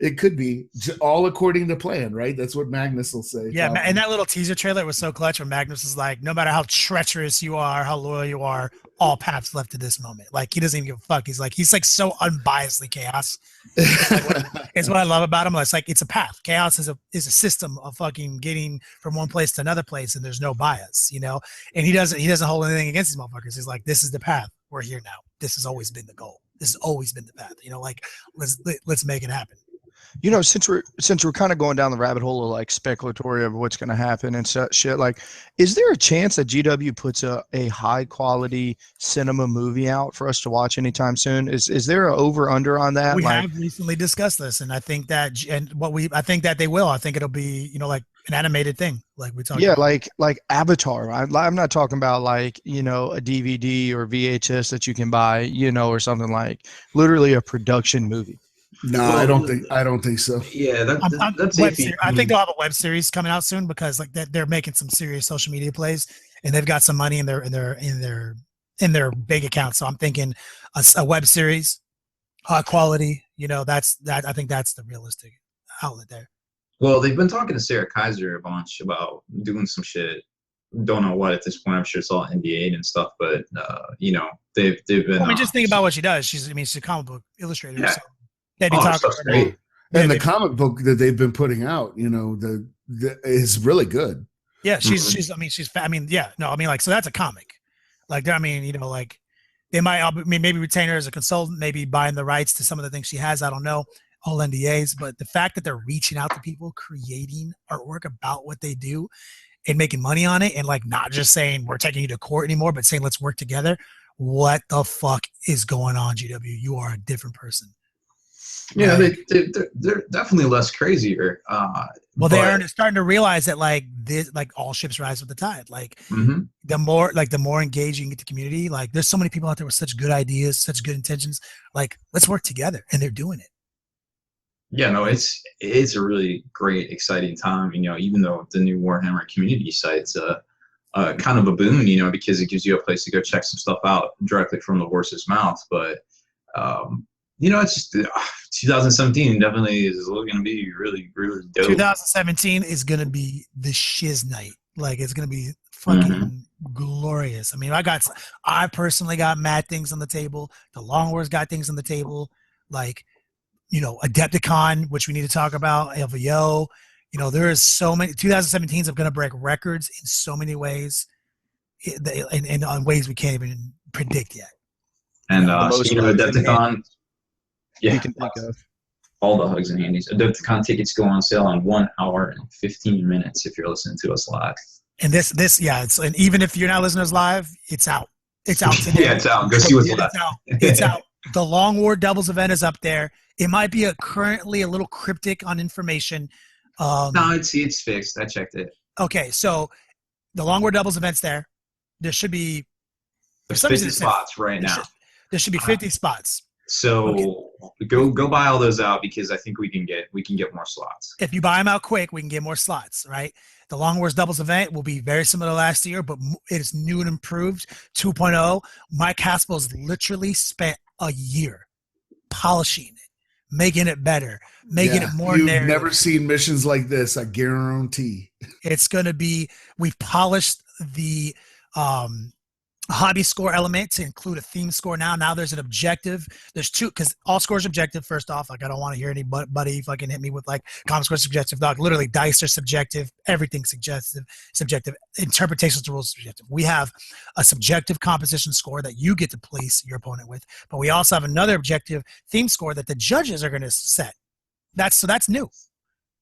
It could be all according to plan, right? That's what Magnus will say. Yeah, and that little teaser trailer was so clutch when Magnus was like, no matter how treacherous you are, how loyal you are, all paths left to this moment. Like, he doesn't even give a fuck. He's like so unbiasedly chaos. It's what I love about him. It's like, it's a path. Chaos is a system of fucking getting from one place to another place, and there's no bias, you know? And he doesn't hold anything against these motherfuckers. He's like, this is the path. We're here now. This has always been the goal. This has always been the path, you know, like let's make it happen. You know, since we're kind of going down the rabbit hole of like speculatory of what's going to happen and shit, like, is there a chance that GW puts a high quality cinema movie out for us to watch anytime soon? Is there an over under on that? We have recently discussed this, and I think that I think that they will. I think it'll be, you know, like an animated thing, like we talked. Yeah, about. like Avatar. I'm not talking about like, you know, a DVD or VHS that you can buy, you know, or something like literally a production movie. No, I don't think so. Yeah, that's iffy. I think they'll have a web series coming out soon because like they're making some serious social media plays and they've got some money in their big account. So I'm thinking a web series, high quality. You know, I think that's the realistic outlet there. Well, they've been talking to Sarah Kaiser a bunch about doing some shit. Don't know what at this point. I'm sure it's all NDA'd and stuff, but you know, they've been. Well, I mean, just think about what she does. She's a comic book illustrator. Yeah. So they'd be talking. Great. And the comic book that they've been putting out, you know, is really good. Yeah, so that's a comic. Like, I mean, you know, like they might maybe retain her as a consultant, maybe buying the rights to some of the things she has. I don't know, all NDAs, but the fact that they're reaching out to people, creating artwork about what they do and making money on it, and like not just saying we're taking you to court anymore, but saying let's work together. What the fuck is going on, GW? You are a different person. Yeah, they're definitely less crazier. Well, they're starting to realize that like this, like all ships rise with the tide. Like the more engaged you can get the community, like there's so many people out there with such good ideas, such good intentions. Like, let's work together, and they're doing it. Yeah, no, it's a really great, exciting time. You know, even though the new Warhammer community site's kind of a boon, you know, because it gives you a place to go check some stuff out directly from the horse's mouth. But you know, it's just 2017 definitely is going to be really, really dope. 2017 is going to be the shiz night. Like, it's going to be fucking glorious. I mean, I personally got mad things on the table. The Long Wars got things on the table. Like, you know, Adepticon, which we need to talk about, LVO. You know, there is so many. 2017 is going to break records in so many ways, and on ways we can't even predict yet. And speaking of Adepticon, you can think of all the hugs and handies. Adepticon tickets go on sale in 1 hour and 15 minutes if you're listening to us live. And and even if you're not listening to us live, it's out. It's out today. Yeah, it's out. Go see what's left. It's out. The Long War Doubles event is up there. It might be currently a little cryptic on information. No, it's fixed. I checked it. Okay, so the Long War Doubles event's there. There should be there's 50 spots right now. There should be 50 spots. So go buy all those out because I think we can get more slots. If you buy them out quick, we can get more slots, right? The Long Wars Doubles event will be very similar to last year, but it is new and improved 2.0. Mike Haspel's literally spent a year polishing it, making it better, making it more narrative. You've never seen missions like this, I guarantee. It's going to be, we've polished the a hobby score element to include a theme score now. Now there's an objective. There's two, because all scores are objective, first off. Like, I don't want to hear anybody fucking hit me with like common score subjective. Dog. Literally, dice are subjective. Everything's subjective. Interpretations of the rules are subjective. We have a subjective composition score that you get to place your opponent with, but we also have another objective theme score that the judges are going to set. That's new.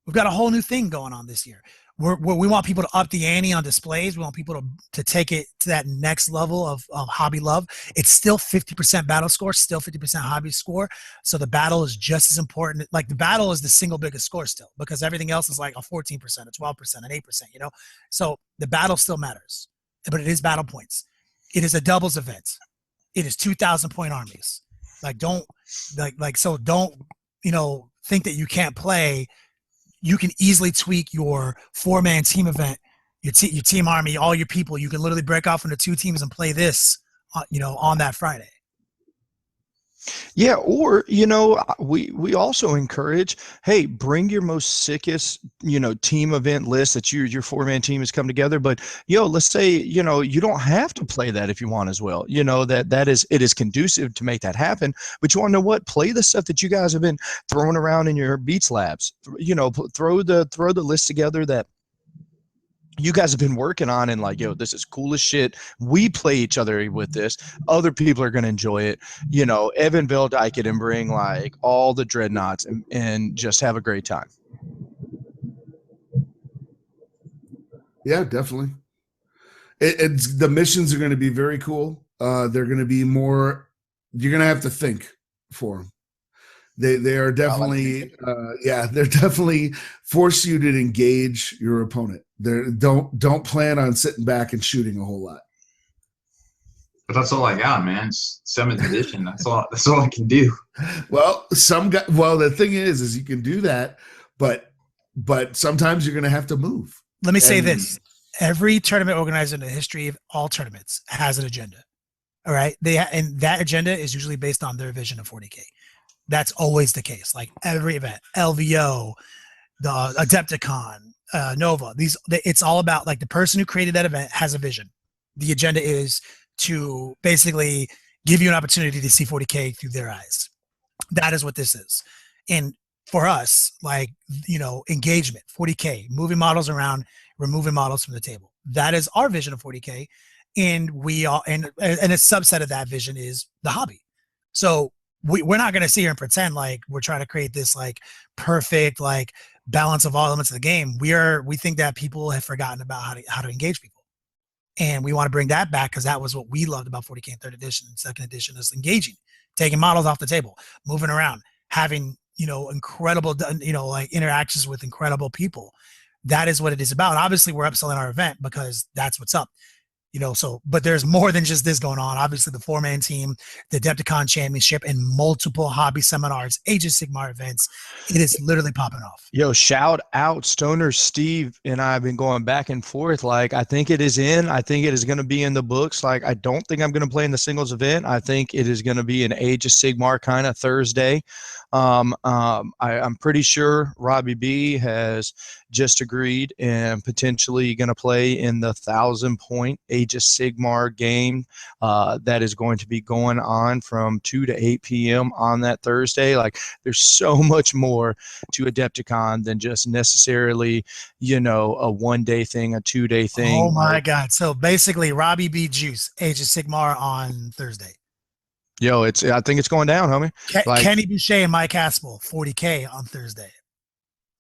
We've got a whole new thing going on this year. We want people to up the ante on displays. We want people to take it to that next level of hobby love. It's still 50% battle score, still 50% hobby score. So the battle is just as important. Like, the battle is the single biggest score still, because everything else is like a 14%, a 12%, an 8%, you know? So the battle still matters, but it is battle points. It is a doubles event. It is 2,000 point armies. Like, don't, you know, think that you can't play. You can easily tweak your 4-man team event, your team army, all your people. You can literally break off into 2 teams and play this, you know, on that Friday. Yeah, or, you know, we also encourage, hey, bring your most sickest, you know, team event list that your 4-man team has come together. But, let's say, you know, you don't have to play that if you want as well. You know, it is conducive to make that happen. But you want to know what? Play the stuff that you guys have been throwing around in your Beats labs. You know, throw the list together that you guys have been working on, and like, this is cool as shit. We play each other with this. Other people are going to enjoy it. You know, Evan Veldike it and bring like all the dreadnoughts and just have a great time. Yeah, definitely. It's the missions are going to be very cool. They're going to be more. You're going to have to think for them. They are definitely they're definitely force you to engage your opponent. Don't plan on sitting back and shooting a whole lot. But that's all I got, man. It's 7th edition. That's all I can do. Well, the thing is you can do that, but sometimes you're going to have to move. Let me say this: every tournament organizer in the history of all tournaments has an agenda. All right, and that agenda is usually based on their vision of 40K. That's always the case. Like, every event, LVO, the Adepticon, Nova, it's all about, like, the person who created that event has a vision. The agenda is to basically give you an opportunity to see 40K through their eyes. That is what this is. And for us, like, you know, engagement, 40K, moving models around, removing models from the table. That is our vision of 40K. And and a subset of that vision is the hobby. So we're not going to sit here and pretend like we're trying to create this like perfect like balance of all elements of the game. We think that people have forgotten about how to engage people, and we want to bring that back, because that was what we loved about 40K in 3rd edition and 2nd edition, is engaging, taking models off the table, moving around, having, you know, incredible, you know, like interactions with incredible people. That is what it is about. And obviously we're upselling our event because that's what's up. You know, but there's more than just this going on. Obviously, the 4-man team, the Adepticon Championship, and multiple hobby seminars, Age of Sigmar events. It is literally popping off. Shout out Stoner Steve and I have been going back and forth. Like, I think it is in. I think it is going to be in the books. Like, I don't think I'm going to play in the singles event. I think it is going to be an Age of Sigmar kind of Thursday. I'm pretty sure Robbie B has just agreed and potentially going to play in the 1,000-point Age of Sigmar game that is going to be going on from 2 to 8 p.m. on that Thursday. Like, there's so much more to Adepticon than just necessarily, you know, a 1-day thing, a 2-day thing. Oh my God. So basically Robbie B juice, Age of Sigmar on Thursday. I think it's going down, homie. Kenny Boucher and Mike Haspel, 40K on Thursday.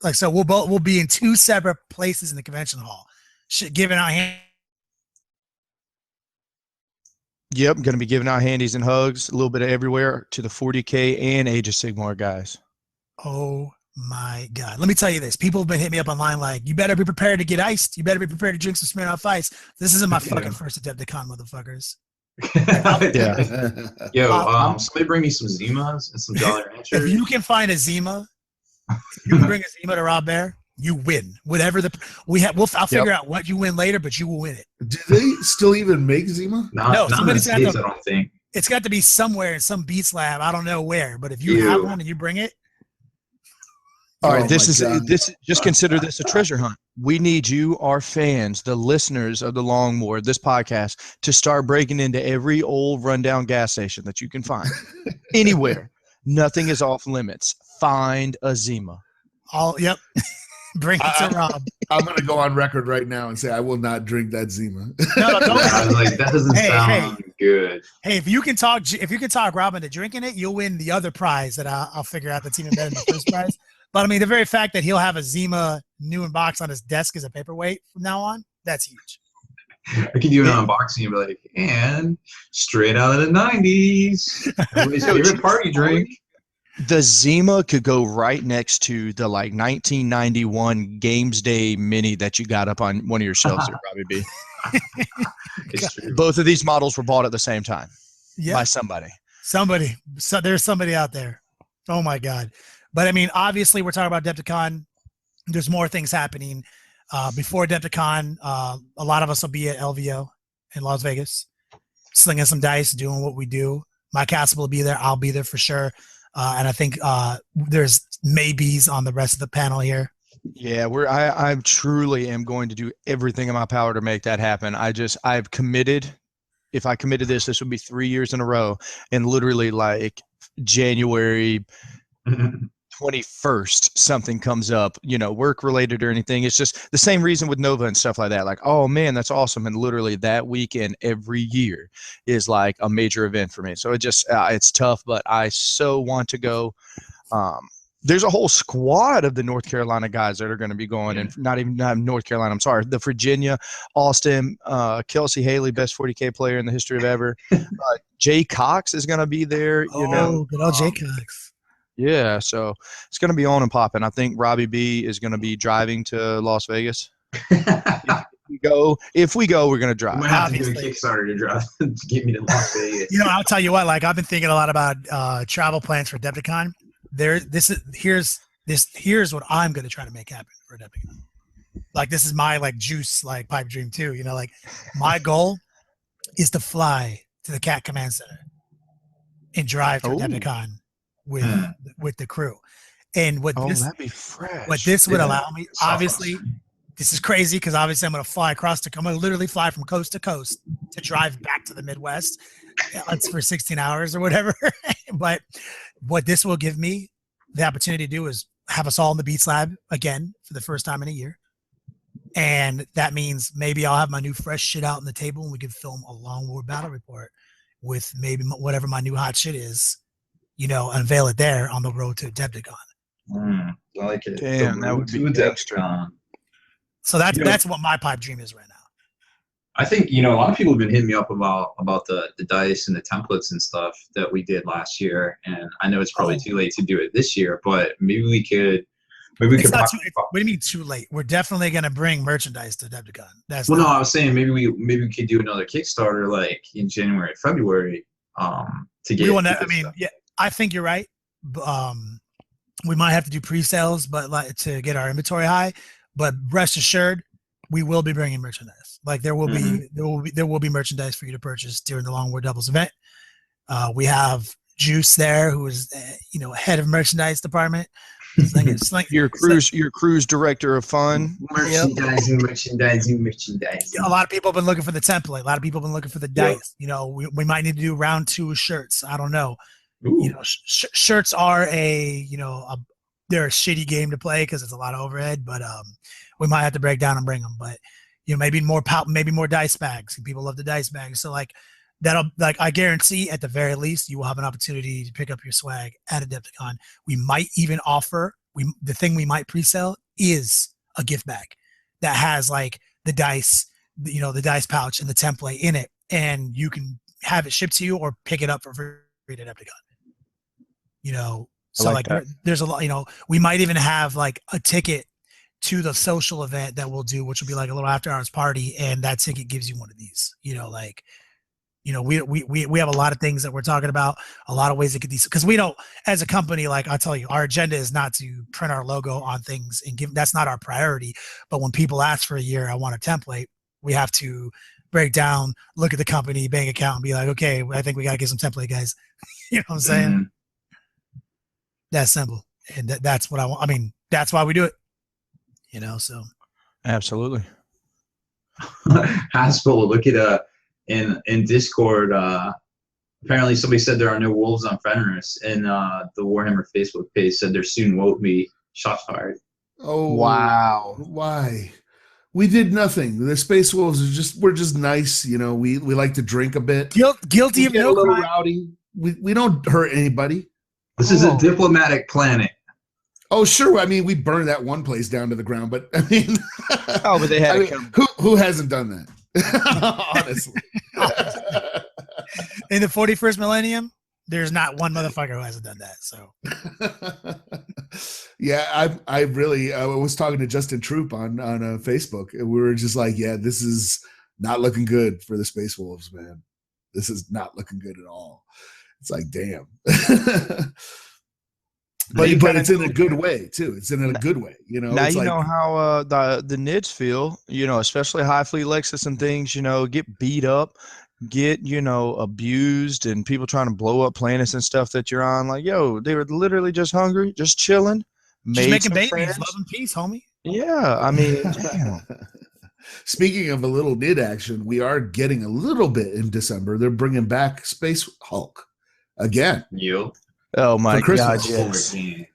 Like, so we'll be in 2 separate places in the convention hall, giving out hands. Yep, I'm going to be giving out handies and hugs a little bit of everywhere to the 40K and Age of Sigmar guys. Oh my God. Let me tell you this. People have been hitting me up online like, you better be prepared to get iced. You better be prepared to drink some Smirnoff Ice. This isn't my fucking first Adepticon, motherfuckers. Yeah. Yo, somebody bring me some Zimas and some Jolly Ranchers. If you can find a Zima, you can bring a Zima to Rob Bear, you win. Whatever I'll figure out what you win later, but you will win it. Do they still even make Zima? Not in the States, I don't think. It's got to be somewhere in some Beats lab. I don't know where, but if you have one and you bring it, All right, Oh this my is God. this. Just consider this a treasure hunt. We need you, our fans, the listeners of the Long War, this podcast, to start breaking into every old rundown gas station that you can find anywhere. Nothing is off limits. Find a Zima. Yep. Bring it to Rob. I'm going to go on record right now and say I will not drink that Zima. No, don't. I was like, that doesn't Hey, sound good. Hey, if you can talk Rob into drinking it, you'll win the other prize that I'll figure out that's even better than the first prize. But I mean, the very fact that he'll have a Zima new in box on his desk as a paperweight from now on, that's huge. I could do an unboxing and be like, and straight out of the 90s. Everybody's favorite party drink. The Zima could go right next to the 1991 Games Day Mini that you got up on one of your shelves there, Robbie B. It's true. Both of these models were bought at the same time by somebody. So there's somebody out there. Oh my God. But I mean, obviously we're talking about Adepticon. There's more things happening. Before Adepticon, a lot of us will be at LVO in Las Vegas, slinging some dice, doing what we do. My castle will be there. I'll be there for sure. And I think there's maybes on the rest of the panel here. Yeah, I truly am going to do everything in my power to make that happen. I've committed. If I committed this would be 3 years in a row, and literally like January 21st, something comes up, work related or anything. It's just the same reason with Nova and stuff like that. Like, oh man, that's awesome. And literally that weekend every year is like a major event for me. So it's tough, but I so want to go. There's a whole squad of the North Carolina guys that are going to be going, and not North Carolina. I'm sorry, the Virginia, Austin, Kelsey Haley, best 40K player in the history of ever. Jay Cox is going to be there. Good old Jay Cox. Yeah, so it's going to be on and popping. I think Robbie B is going to be driving to Las Vegas. If we go, we're going to drive. We might have to do a Kickstarter to drive to get me to Las Vegas. I'll tell you what. Like, I've been thinking a lot about travel plans for Adepticon. Here's what I'm going to try to make happen for Adepticon. Like, this is my juice pipe dream too. My goal is to fly to the CAT Command Center and drive to Adepticon with the crew. And that'd be fresh. What this would allow me, obviously, this is crazy because obviously I'm going to fly I'm going to literally fly from coast to coast to drive back to the Midwest. It's for 16 hours or whatever. But what this will give me the opportunity to do is have us all in the Beats Lab again for the first time in a year. And that means maybe I'll have my new fresh shit out on the table and we can film a Long War battle report with maybe whatever my new hot shit is, unveil it there on the road to Adepticon. I like it. Damn, that would be Adepticon. So that's what my pipe dream is right now. I think, a lot of people have been hitting me up about the dice and the templates and stuff that we did last year. And I know it's probably too late to do it this year, but maybe we could. What do you mean too late? We're definitely going to bring merchandise to Adepticon. I was saying maybe we could do another Kickstarter in January, February, to get. I think you're right. We might have to do pre-sales, but to get our inventory high. But rest assured, we will be bringing merchandise. There will be merchandise for you to purchase during the Long War Doubles event. We have Juice there, who is head of merchandise department. Your cruise director of fun. Merchandising. A lot of people have been looking for the template. A lot of people have been looking for the dice. We might need to do round 2 of shirts. I don't know. Shirts are they're a shitty game to play because it's a lot of overhead, but we might have to break down and bring them. But maybe more dice bags. People love the dice bags. So I guarantee at the very least you will have an opportunity to pick up your swag at Adepticon. We might even offer the thing we might pre-sell is a gift bag that has the dice, the dice pouch and the template in it, and you can have it shipped to you or pick it up for free at Adepticon. There's a lot. We might even have a ticket to the social event that we'll do, which will be a little after hours party, and that ticket gives you one of these. We have a lot of things that we're talking about, a lot of ways to get these, because we don't, as a company, I'll tell you, our agenda is not to print our logo on things and give, that's not our priority. But when people ask for a year, I want a template, we have to break down, look at the company bank account and be like, okay, I think we got to get some template, guys. You know what I'm saying? That's simple. And that's what I want. I mean, that's why we do it. So Absolutely. Haspel, look at in Discord. Apparently, somebody said there are no wolves on Fenris, and the Warhammer Facebook page said there soon won't be. Shots fired. Oh Wow. Why? We did nothing. The Space Wolves we're just nice. We like to drink a bit. Guilty We of get a no little crime. rowdy. We don't hurt anybody. This is a diplomatic planet. Oh, sure. I mean, we burned that one place down to the ground, but I mean, But they had to come. who hasn't done that? Honestly. In the 41st millennium, there's not one motherfucker who hasn't done that. So, yeah, I really was talking to Justin Troop on Facebook, and we were just like, yeah, this is not looking good for the Space Wolves, man. This is not looking good at all. It's like, damn. But it's in a good way too. It's in a good way, Now it's know how the NIDs feel, especially high fleet Lexus and things, get beat up, get abused, and people trying to blow up planets and stuff that you're on. Like, yo, they were literally just hungry, just chilling, just making babies, friends. love and peace, homie. Yeah, I mean, damn. Speaking of a little NID action, we are getting a little bit in December. They're bringing back Space Hulk again. You. Oh my For God! Christmas. Yes.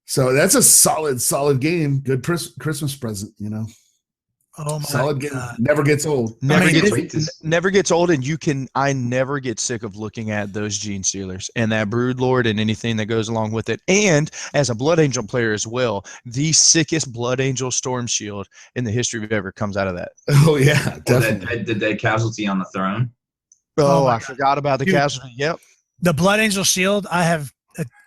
So that's a solid game. Good Christmas present, Oh my solid game. God. Never gets old. Never gets old, and I never get sick of looking at those Gene Stealers and that Brood Lord and anything that goes along with it. And as a Blood Angel player as well, the sickest Blood Angel Storm Shield in the history of ever comes out of that. Oh yeah, definitely. The dead casualty on the throne. Oh, my I God. forgot about the Dude. casualty. Yep. The Blood Angel shield, I have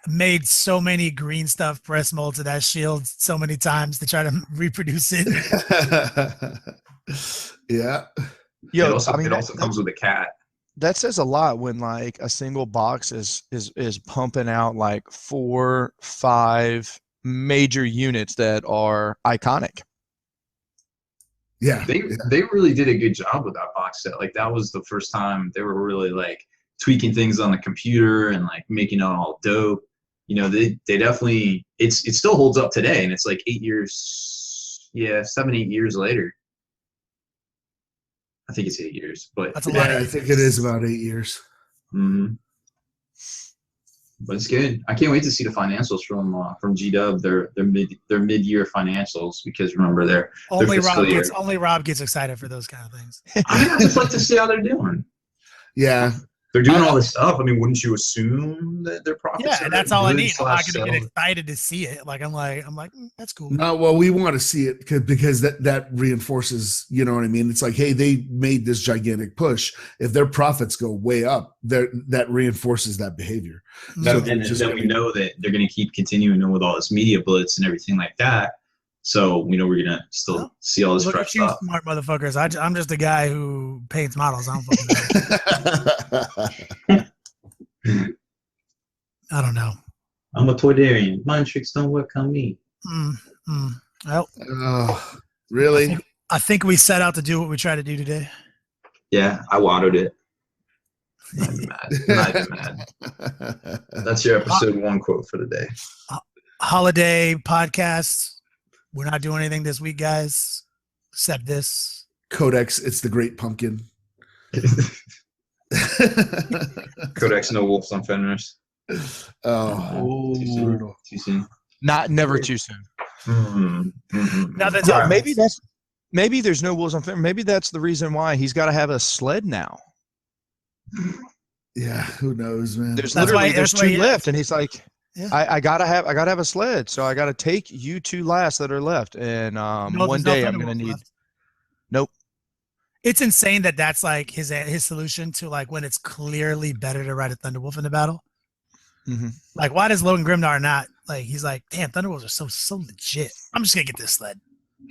made so many green stuff press molds of that shield so many times to try to reproduce it. Yeah. Yo, It also comes with a cat. that says a lot when like a single box is pumping out like 4-5 major units that are iconic. Yeah. They really did a good job with that box set. Like that was the first time they were really like tweaking things on the computer and like making it all dope. They definitely it still holds up today, and it's like 8 years, 7-8 years later. I think it's 8 years, but That's a lot. I think it is about 8 years. Mm-hmm. But it's good. I can't wait to see the financials from G-Dub. Their mid-year financials, because remember their fiscal year. Only Rob gets excited for those kind of things. I just like to see how they're doing. Yeah. They're doing all this stuff. I mean, wouldn't you assume that their profits? Yeah, are that's all I good need. I'm not gonna get settled? excited to see it. Like I'm like, that's cool. No, well, we want to see it because that reinforces, you know what I mean? It's like, hey, they made this gigantic push. If their profits go way up, that reinforces that behavior. And then we know that they're going to keep continuing with all this media blitz and everything like that. So we know we're going to still see all this Look fresh at you, stuff. smart motherfuckers. I'm just a guy who paints models. I don't fucking know. I don't know. I'm a Toydarian. Mind tricks don't work on me. Well, Oh, really? I think we set out to do what we tried to do today. Yeah, I watered it. Not even mad. That's your episode 1 quote for the day. Holiday podcast. We're not doing anything this week, guys, except this. Codex, it's the Great Pumpkin. Codex, no wolves on Fenris. Oh, Too soon. Never too soon. Mm-hmm. Now that's Yeah, maybe there's no wolves on Fenris. Maybe that's the reason why he's got to have a sled now. yeah. Who knows, man? There's That's literally why- there's that's why two he- left, and he's like, Yeah. I gotta have a sled, so I gotta take you two last that are left, and No, one there's no day I'm gonna Thunderbolts need. left. Nope. It's insane that that's like his solution to like when it's clearly better to ride a Thunderwolf in the battle. Mm-hmm. Like, why does Logan Grimnar not like? He's like, damn, Thunderwolves are so legit. I'm just gonna get this sled.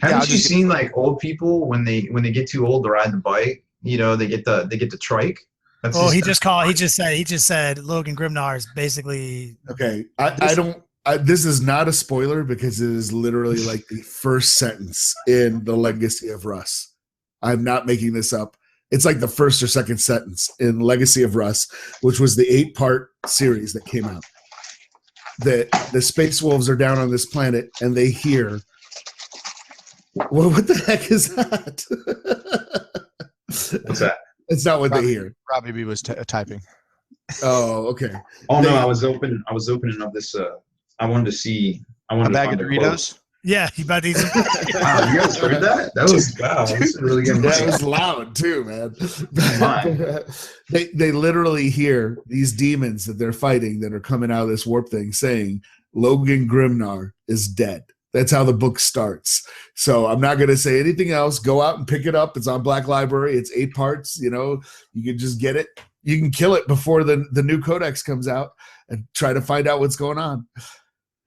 Haven't you seen like old people when they get too old to ride the bike? They get the trike. That's Oh, he just said Logan Grimnar is basically Okay, this is not a spoiler because it is literally like the first sentence in the Legacy of Russ. I'm not making this up. It's like the first or second sentence in Legacy of Russ, which was the 8-part series that came out. that the space wolves are down on this planet and they hear. Well, what the heck is that? What's that? It's not what they hear. Robbie B was typing. Oh, okay. Oh no, I was opening up this. I wanted to see. I wanted A bag to of find the quote. Doritos. Yeah, he about to eat some. Wow, you guys heard that? That was wow. This is really getting That was loud too, man. Mine. They literally hear these demons that they're fighting that are coming out of this warp thing saying Logan Grimnar is dead. That's how the book starts. So I'm not going to say anything else. Go out and pick it up. It's on Black Library. It's 8 parts. You know, you can just get it. You can kill it before the new codex comes out and try to find out what's going on.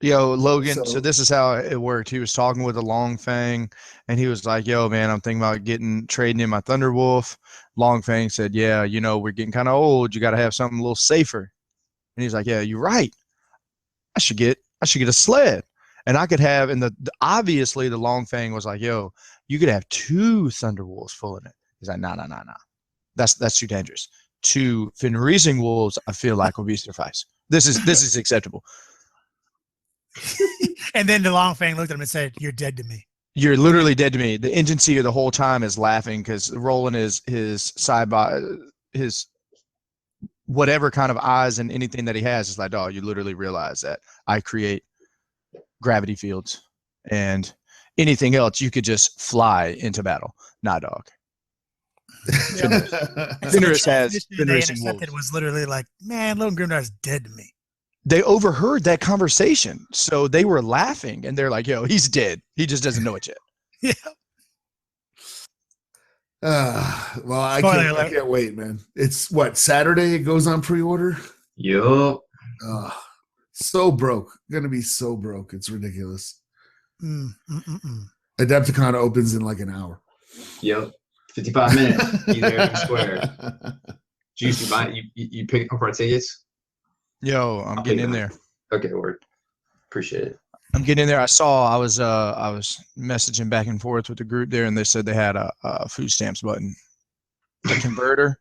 Yo, Logan, so this is how it worked. He was talking with a Long Fang, and he was like, yo, man, I'm thinking about trading in my Thunderwolf. Long Fang said, yeah, you know, we're getting kind of old. You got to have something a little safer. And he's like, yeah, you're right. I should get a sled. And I could have, and obviously the Long Fang was like, yo, you could have 2 Thunderwolves full in it. He's like, nah. That's too dangerous. 2 Fenrising wolves, I feel like will be suffice. This is acceptable. And then the Long Fang looked at him and said, "You're dead to me. You're literally dead to me." The engine seer the whole time is laughing because rolling his side by his whatever kind of eyes and anything that he has is like, dog, you literally realize that I create gravity fields and anything else you could just fly into battle. Nah, dog. Fenris has Fenris It was literally like, man, Logan Grimnar is dead to me. They overheard that conversation, so they were laughing, and they're like, yo, he's dead. He just doesn't know it yet. Yeah. Well, I can't wait, man. It's what, Saturday it goes on pre-order? Yup. So broke. Gonna be so broke. It's ridiculous. Adepticon opens in like an hour. Yep. 55 minutes. Be there in Square. Juice, you pick up our tickets? Yo, I'm getting in there. Okay, word. Appreciate it. I'm getting in there. I was messaging back and forth with the group there, and they said they had a food stamps button, a converter.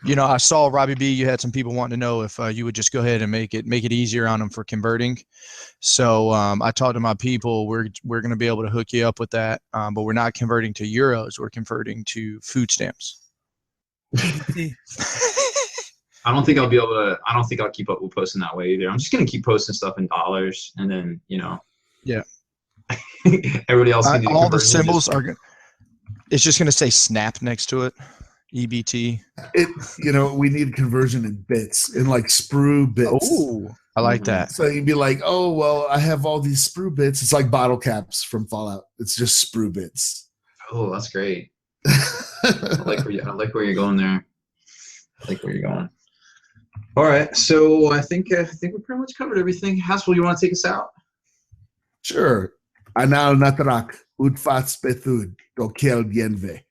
You know, I saw Robbie B. You had some people wanting to know if you would just go ahead and make it easier on them for converting. So I talked to my people. We're going to be able to hook you up with that, but we're not converting to euros. We're converting to food stamps. I don't think I'll keep up with posting that way either. I'm just going to keep posting stuff in dollars, and then, you know. Yeah. Everybody else can do all the symbols it's just going to say snap next to it. EBT. We need conversion in bits, in like sprue bits. Oh, I like that. So you'd be like, oh, well, I have all these sprue bits. It's like bottle caps from Fallout. It's just sprue bits. Oh, that's great. I like where you're going there. I like where you're going. All right, so I think we pretty much covered everything. Haspel, you want to take us out? Sure. Anal natrak, utfat spethud, dokel yenve.